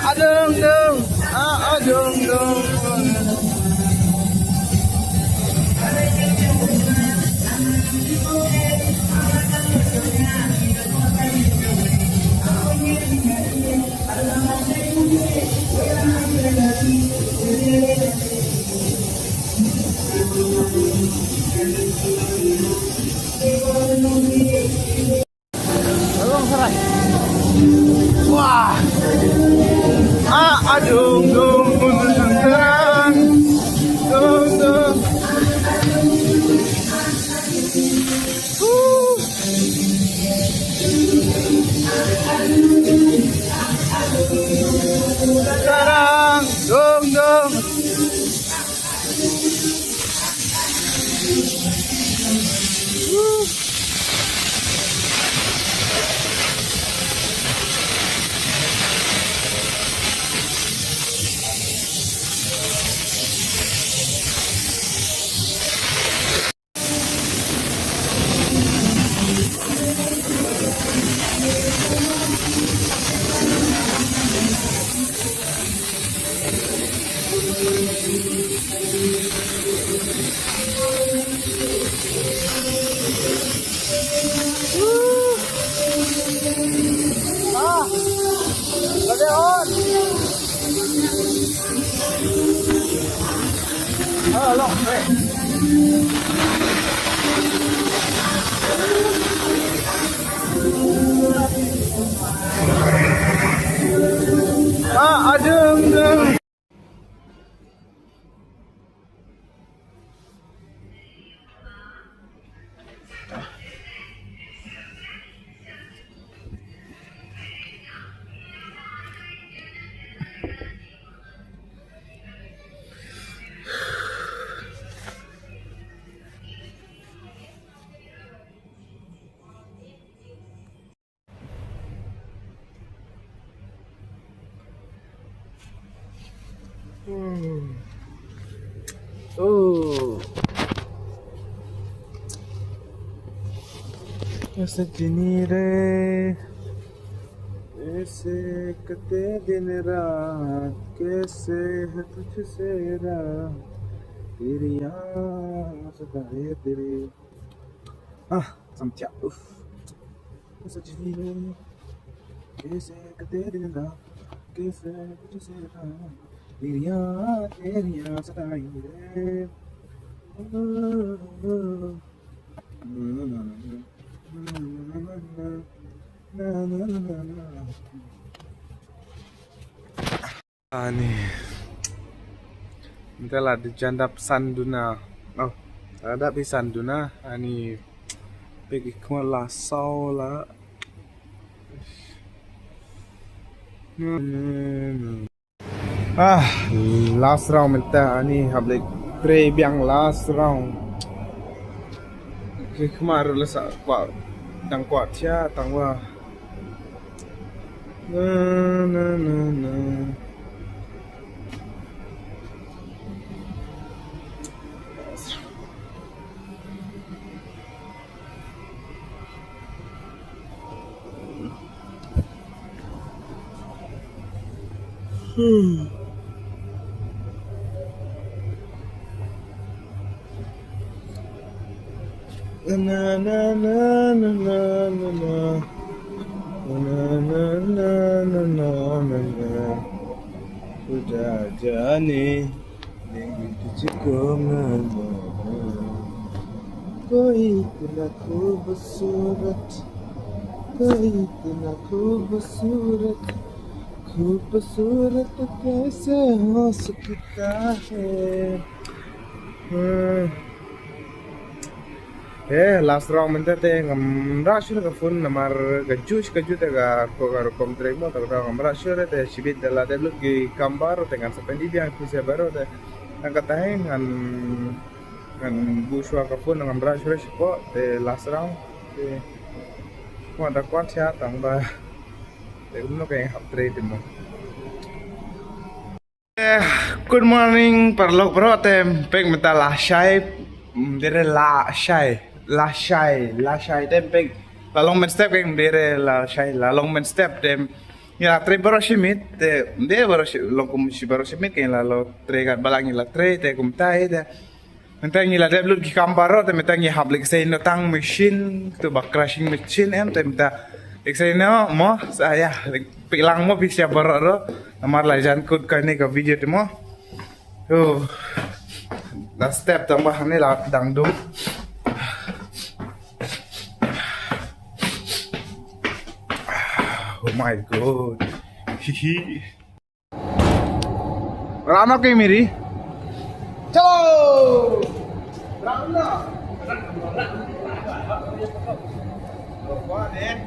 Adung dung, adung dung. Tolong serai. Wah. Adung dung terang. Dung dung. Terang, dung dung. Leon. Long, adung. सजनी रे ऐसे कते दिन रात कैसे है तुझसे रात तेरी याद सताए तेरे समझा सजनी रे ऐसे कते दिन रात कैसे है तुझसे रात तेरी याद सताए रे Ani entahlah dijandap sanduna ada di sanduna ani pergi ke lasau lah last round minta ani hablek pre biang last round kemarin lah kuat tang kuat sia tang wah na na na na na na na na na udah jani minggu tujuh koi aku bersurat ku bersurat कैसे हो सकता है last round minta te ngam rasyo ka phone namar gajus te ga ko ga kom trek mo ta ga ngam rasyo te sibit dala te lu gi gambar te ngan sependi biang bisa baru te angkat tahe ngan buswa ka phone ngam rasyo ko te last round te ko ta kwat sia tang ba te no ke hap trek mo Good morning perlo bro tem pek meta la shai dire la shai tem pek la long men step keng dire la shai la long men step tem ya tre baro shimit te de baro long kum shi baro shimit keng la lo tre gat balang la tre te kum tai te mentang la de blut ki kambaro te mentang ya hablik sei no tang machine tu bak crushing machine em te meta Eksena mo saya pilang mo bisa baro amar la jan kut ka ni ka video te mo la step tambah ni la dangdung oh my god hihi rano ke miri chalo rano apa deh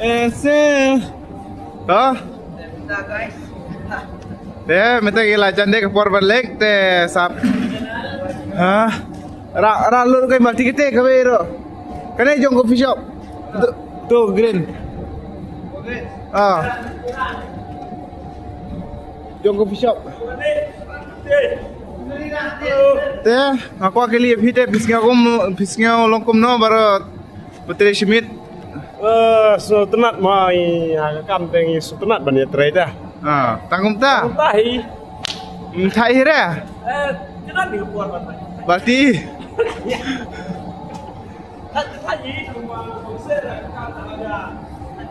Ese. Hah? Nah guys, Te meta gila cande ke Porban Lake te sap. Hah? Ra lu kay mati kite kabero. Kane jong coffee shop. Tuh green. Ah. Jong coffee shop. Te aku akili phite pisngau longkom no baro putri Schmidt. So tenat mai kam tengi so tenat ban ya trade Ah, tanggung ta. tahi Thai re. tenat di luar ban Berarti tahi cuma konser kan ada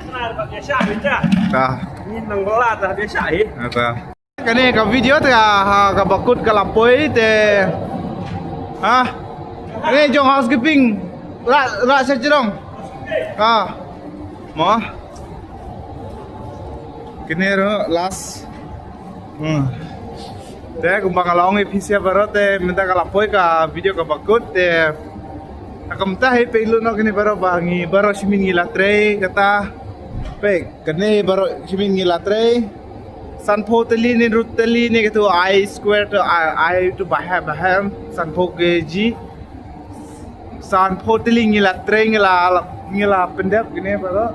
kenal pakai syah aja ta. ni nang belat dah dia syah Apa? Kani ka video te ka bakut ka lapoi te. Ha? Ni jong housekeeping. Ra sa chirong. Mo. Kini last. Te kumbang along episode baru te minta kalapoi ka video ka bakut te akamta he peilu no kini baru bangi baru simin ngilatre kata pe kene baru simin ngilatre sanpo teli ni rut teli ni gitu I square to I to baham sanpo ke ji sanpo teli ngilatre ngila pendek kini baru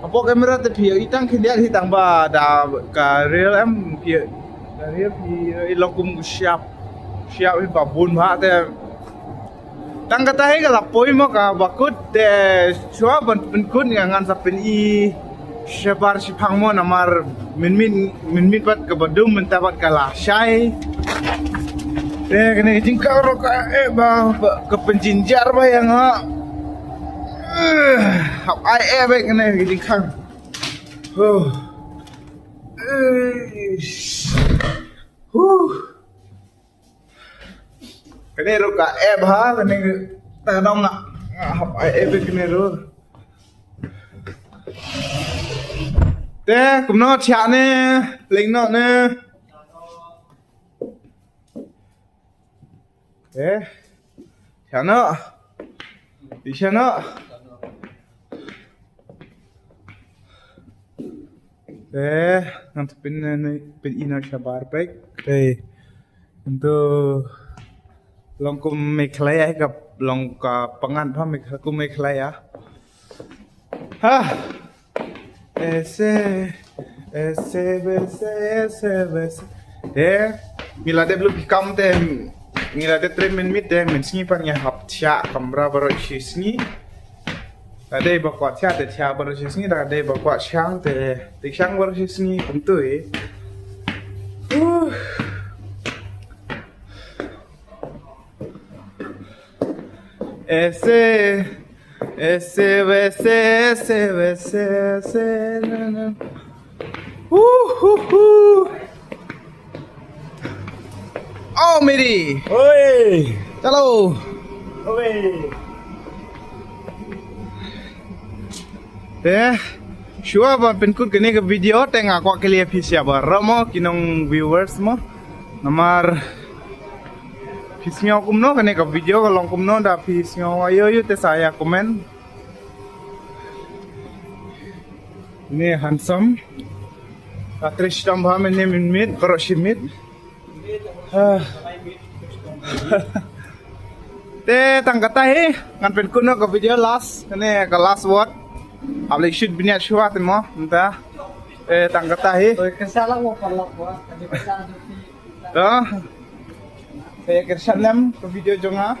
apa kamera te pia itang kini hitang ba da ka real em pia dari ilongkum siap babun ma te tang kata he kala poi mo ka bakut te chua ban kun ngan sa pen I shebar sipang mo namar min pat ka badum mentabat kala syai te kene jingka ro ka ba ke penjinjar ba yang ha hap ai ba kene jingkang Kene ro ka ha kene ta dong nga hap ai kene ro te kum no cha ne ling no ne cha no di cha no nanti pin ina shabar baik untuk longkum meklayaกับlong ka pangan pha kum meklaya ha ese mila de belum kam te mila de 3 minit de men sngi pan ya hap cha kamra baro shisni ada bakwa cha te cha baro shisni da ada bakwa chang te chang baro shisni tentu Oh Miri, Oi. halo. Oi. Shua ba penkut kene ke video tengah kwa kelia pisya ba ramo kinong viewers mo namar pisnya kumno kene ke video kalau kumno da pisnya ayo te saya komen ini handsome atrish tambah min karo shimit te tangkata he ngan penkut no ke video last kene ke last word Ablik shoot binyak syuat mo, entah. Tangkata he. Kesalah mo pala ko. Kasi kesalah Saya kersan lam ke video jonga.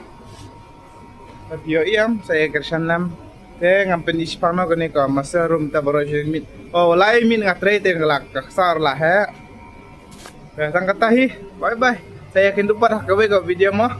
Video iam saya kersan lam. Te ngampen ispano kene ka masa room ta baro mit. Oh lai min ngatre te ngelak kasar lah he. Tangkata he. Bye bye. Saya kintu pada ke video mo.